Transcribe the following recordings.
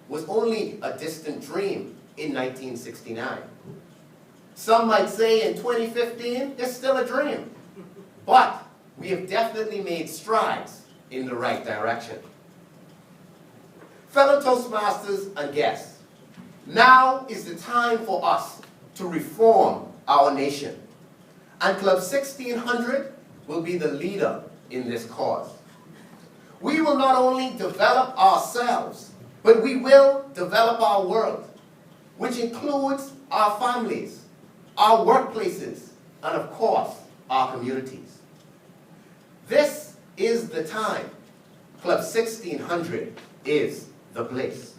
was only a distant dream in 1969. Some might say in 2015, it's still a dream. But we have definitely made strides in the right direction. Fellow Toastmasters and guests, now is the time for us to reform our nation. And Club 1600 will be the leader in this cause. We will not only develop ourselves, but we will develop our world, which includes our families, our workplaces, and of course, our communities. This is the time. Club 1600 is the place.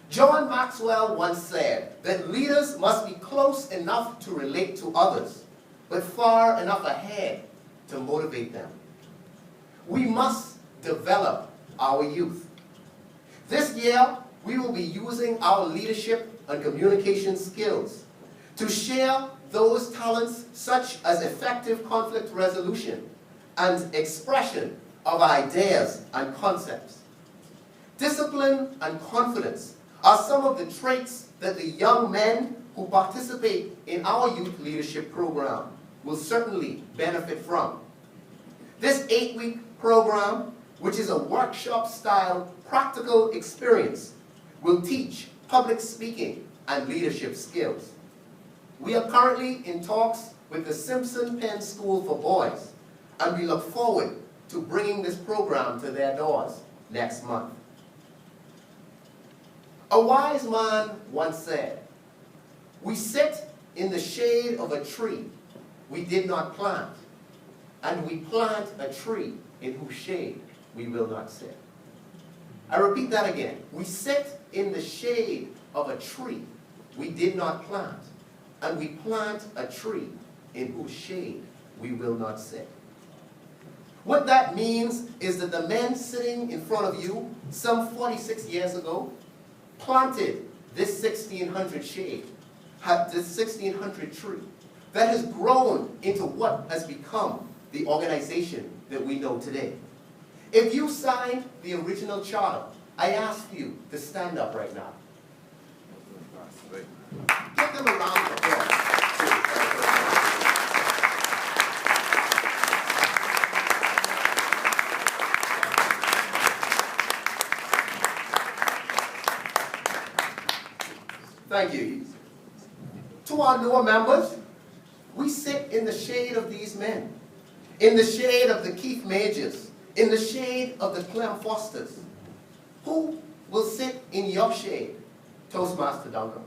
John Maxwell once said that leaders must be close enough to relate to others, but far enough ahead to motivate them. We must develop our youth. This year, we will be using our leadership and communication skills to share those talents such as effective conflict resolution and expression of ideas and concepts. Discipline and confidence are some of the traits that the young men who participate in our youth leadership program will certainly benefit from. This 8-week program, which is a workshop-style practical experience, will teach public speaking and leadership skills. We are currently in talks with the Simpson Penn School for Boys, and we look forward to bringing this program to their doors next month. A wise man once said, "We sit in the shade of a tree we did not plant, and we plant a tree in whose shade we will not sit." I repeat that again. We sit in the shade of a tree we did not plant, and we plant a tree in whose shade we will not sit. What that means is that the men sitting in front of you some 46 years ago planted this 1600 shade, this 1600 tree that has grown into what has become the organization that we know today. If you signed the original charter, I ask you to stand up right now. Give them a round of applause. Thank you. To our newer members, we sit in the shade of these men, in the shade of the Keith Majors, in the shade of the Clem Fosters. Who will sit in your shade, Toastmaster Duncan?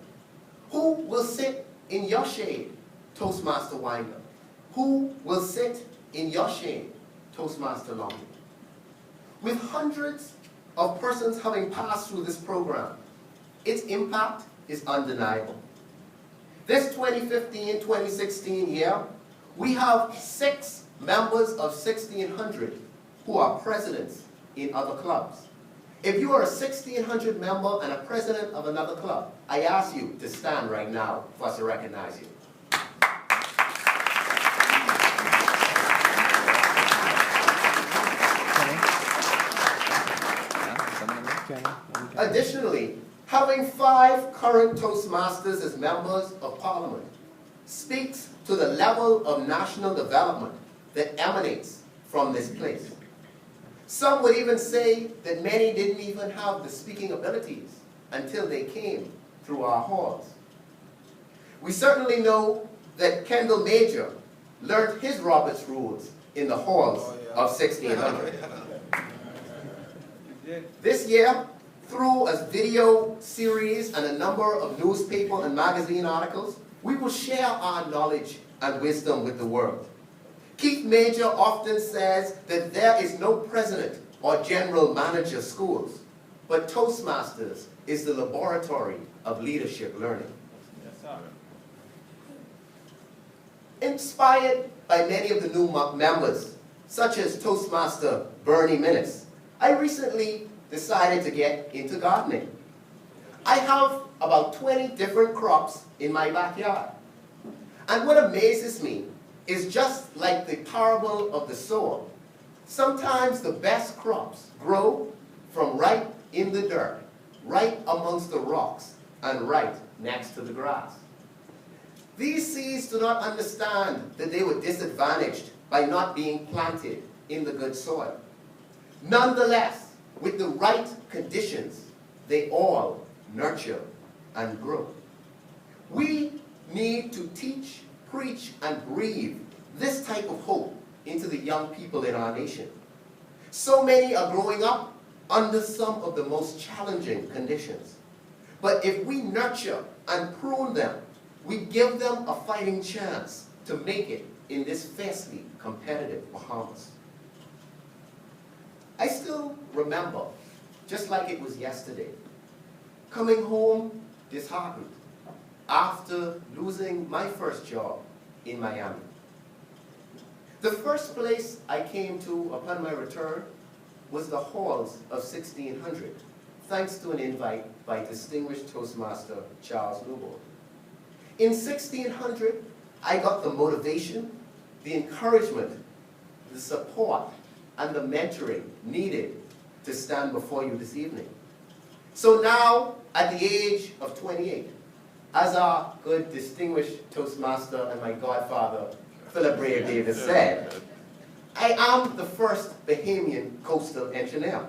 Who will sit in your shade, Toastmaster Winder? Who will sit in your shade, Toastmaster Longley? With hundreds of persons having passed through this program, its impact is undeniable. This 2015-2016 year, we have 6 members of 1600 who are presidents in other clubs. If you are a 1600 member and a president of another club, I ask you to stand right now for us to recognize you. Additionally, having 5 current Toastmasters as members of Parliament speaks to the level of national development that emanates from this place. Some would even say that many didn't even have the speaking abilities until they came through our halls. We certainly know that Kendall Major learned his Robert's rules in the halls of 1600. This year, through a video series and a number of newspaper and magazine articles, we will share our knowledge and wisdom with the world. Keith Major often says that there is no president or general manager schools, but Toastmasters is the laboratory of leadership learning. Yes, sir. Inspired by many of the new members, such as Toastmaster Bernie Minnis, I recently decided to get into gardening. I have about 20 different crops in my backyard. And what amazes me is just like the parable of the sower. Sometimes the best crops grow from right in the dirt, right amongst the rocks, and right next to the grass. These seeds do not understand that they were disadvantaged by not being planted in the good soil. Nonetheless, with the right conditions, they all nurture and grow. We need to teach, preach, and breathe this type of hope into the young people in our nation. So many are growing up under some of the most challenging conditions. But if we nurture and prune them, we give them a fighting chance to make it in this fiercely competitive Bahamas. I still remember, just like it was yesterday, coming home disheartened after losing my first job in Miami. The first place I came to upon my return was the halls of 1600, thanks to an invite by distinguished Toastmaster Charles Newbold. In 1600, I got the motivation, the encouragement, the support, and the mentoring needed to stand before you this evening. So now, at the age of 28, as our good distinguished Toastmaster and my godfather, Philip Ray Davis said, I am the first Bahamian coastal engineer.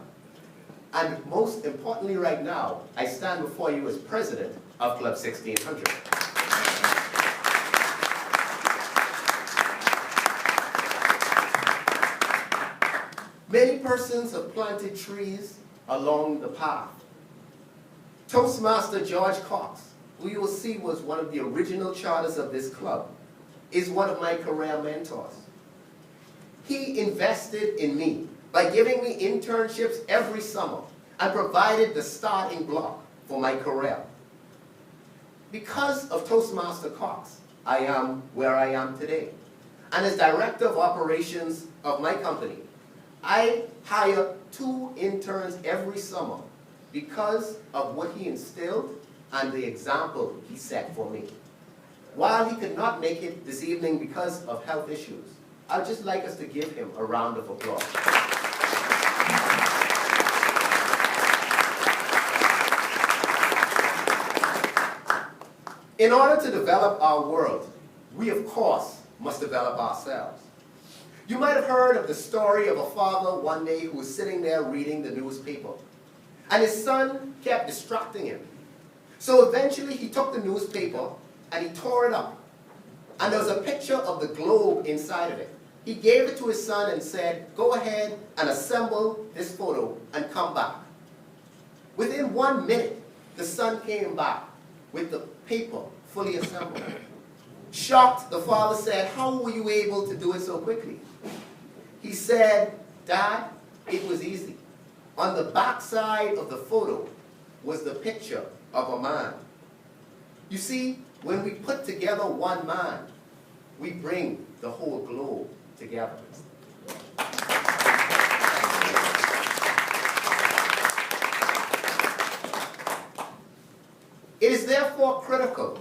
And most importantly right now, I stand before you as president of Club 1600. Many persons have planted trees along the path. Toastmaster George Cox, who you will see was one of the original charters of this club, is one of my career mentors. He invested in me by giving me internships every summer and provided the starting block for my career. Because of Toastmaster Cox, I am where I am today. And as director of operations of my company, I hire 2 interns every summer because of what he instilled and the example he set for me. While he could not make it this evening because of health issues, I'd just like us to give him a round of applause. In order to develop our world, we of course must develop ourselves. You might have heard of the story of a father one day who was sitting there reading the newspaper, and his son kept distracting him. So eventually he took the newspaper and he tore it up, and there was a picture of the globe inside of it. He gave it to his son and said, go ahead and assemble this photo and come back. Within 1 minute, the son came back with the paper fully assembled. Shocked, the father said, how were you able to do it so quickly? He said, Dad, it was easy. On the back side of the photo was the picture of a man. You see, when we put together one man, we bring the whole globe together. It is therefore critical,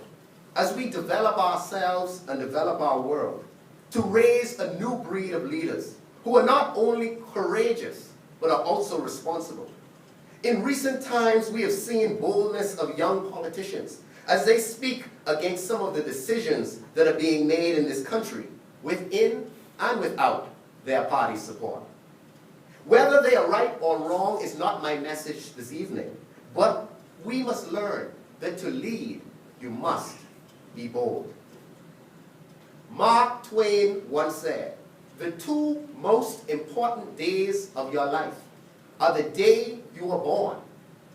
as we develop ourselves and develop our world, to raise a new breed of leaders who are not only courageous, but are also responsible. In recent times, we have seen boldness of young politicians as they speak against some of the decisions that are being made in this country, within and without their party support. Whether they are right or wrong is not my message this evening, but we must learn that to lead, you must be bold. Mark Twain once said, the 2 most important days of your life are the day you were born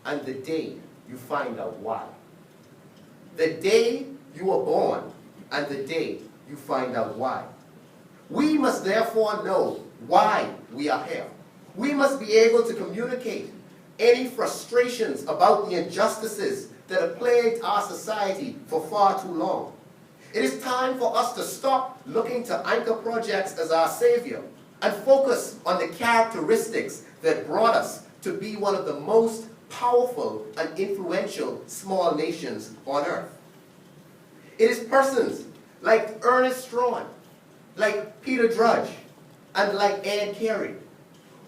and the day you find out why. The day you were born and the day you find out why. We must therefore know why we are here. We must be able to communicate any frustrations about the injustices that have plagued our society for far too long. It is time for us to stop looking to anchor projects as our savior and focus on the characteristics that brought us to be one of the most powerful and influential small nations on earth. It is persons like Ernest Strawn, like Peter Drudge, and like Ed Carey,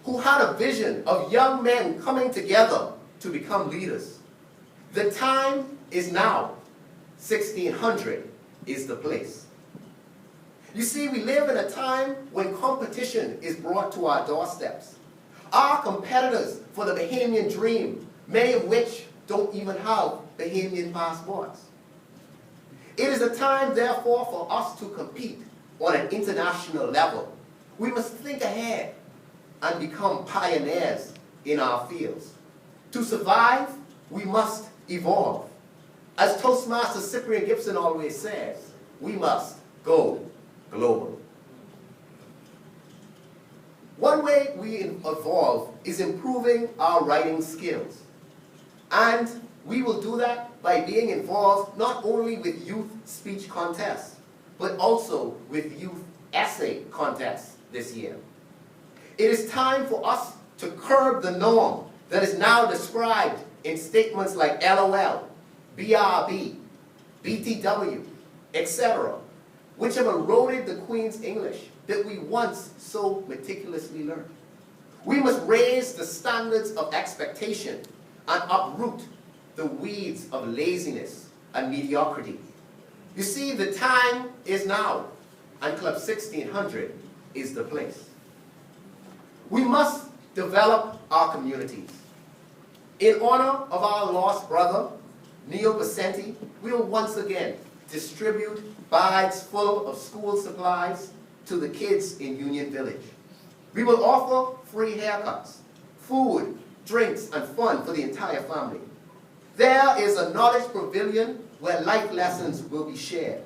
who had a vision of young men coming together to become leaders. The time is now. 1600 is the place. You see, we live in a time when competition is brought to our doorsteps. Our competitors for the Bahamian dream, many of which don't even have Bahamian passports. It is a time, therefore, for us to compete on an international level. We must think ahead and become pioneers in our fields. To survive, we must evolve. As Toastmaster Cyprian Gibson always says, we must go global. One way we evolve is improving our writing skills. And we will do that by being involved not only with youth speech contests, but also with youth essay contests this year. It is time for us to curb the norm that is now described in statements like LOL, BRB, BTW, etc., which have eroded the Queen's English that we once so meticulously learned. We must raise the standards of expectation and uproot the weeds of laziness and mediocrity. You see, the time is now, and Club 1600 is the place. We must develop our communities. In honor of our lost brother, Neil Vicente, we will once again distribute bags full of school supplies to the kids in Union Village. We will offer free haircuts, food, drinks, and fun for the entire family. There is a knowledge pavilion where life lessons will be shared.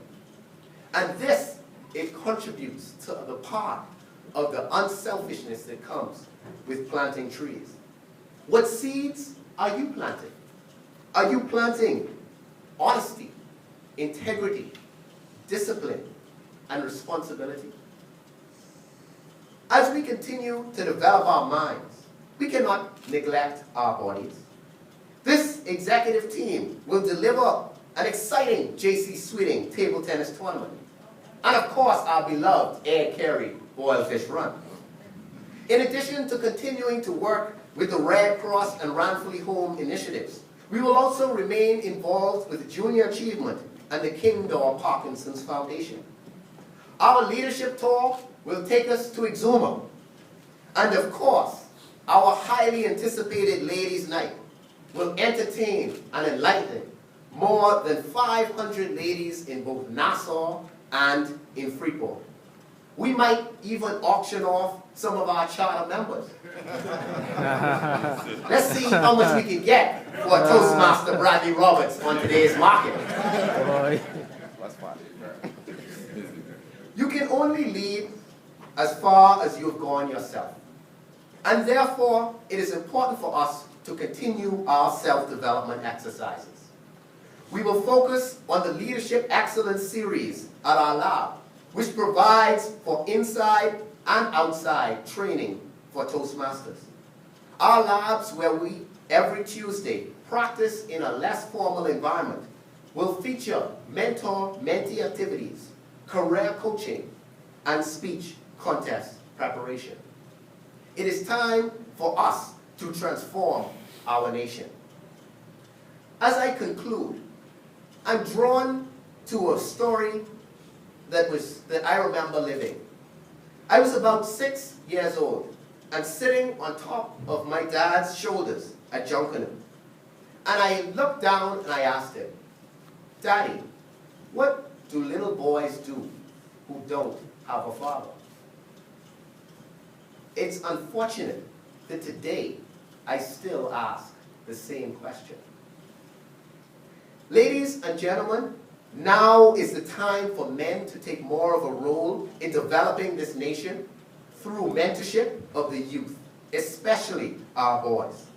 And this, it contributes to the part of the unselfishness that comes with planting trees. What seeds are you planting? Are you planting honesty, integrity, discipline, and responsibility? As we continue to develop our minds, we cannot neglect our bodies. This executive team will deliver an exciting J.C. Sweeting table tennis tournament. And of course, our beloved Ed Carey Boilfish Run. In addition to continuing to work with the Red Cross and Ranfully Home initiatives, we will also remain involved with Junior Achievement and the King Dor Parkinson's Foundation. Our leadership tour will take us to Exuma. And of course, our highly anticipated Ladies' Night will entertain and enlighten more than 500 ladies in both Nassau and in Freeport. We might even auction off some of our charter members. Let's see how much we can get for Toastmaster Bradley Roberts on today's market. You can only lead as far as you have gone yourself. And therefore, it is important for us to continue our self-development exercises. We will focus on the Leadership Excellence Series at our lab, which provides for inside and outside training for Toastmasters. Our labs, where we, every Tuesday, practice in a less formal environment, will feature mentor-mentee activities, career coaching, and speech contest preparation. It is time for us to transform our nation. As I conclude, I'm drawn to a story that I remember living. I was about 6 years old and sitting on top of my dad's shoulders at Junkanoo. And I looked down and I asked him, "Daddy, what do little boys do who don't have a father?" It's unfortunate that today I still ask the same question. Ladies and gentlemen, now is the time for men to take more of a role in developing this nation through mentorship of the youth, especially our boys.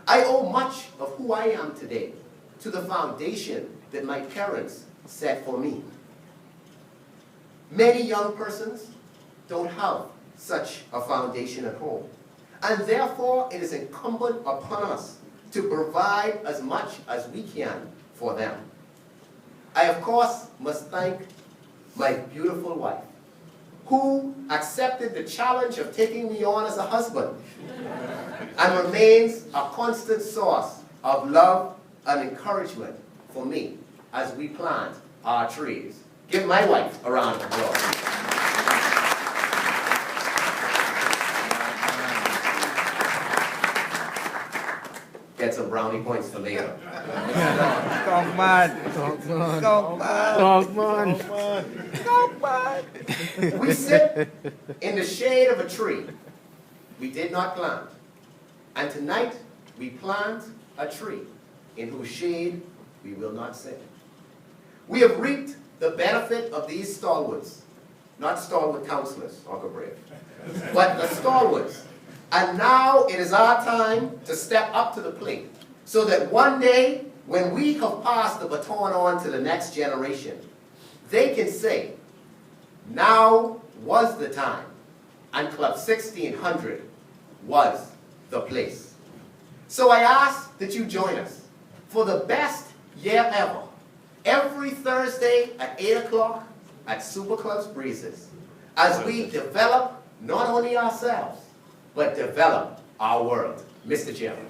I owe much of who I am today to the foundation that my parents set for me. Many young persons don't have such a foundation at home, and therefore it is incumbent upon us to provide as much as we can for them. I, of course, must thank my beautiful wife, who accepted the challenge of taking me on as a husband and remains a constant source of love and encouragement for me as we plant our trees. Give my wife a round of applause. Get some brownie points for later. We sit in the shade of a tree we did not plant. And tonight we plant a tree in whose shade we will not sit. We have reaped the benefit of these stalwarts, not stalwart counselors, Uncle Brave, but the stalwarts. And now it is our time to step up to the plate so that one day, when we have passed the baton on to the next generation, they can say, now was the time, and Club 1600 was the place. So I ask that you join us for the best year ever, every Thursday at 8 o'clock at Super Club's Breezes, as we develop not only ourselves, but develop our world. Mr. Chairman.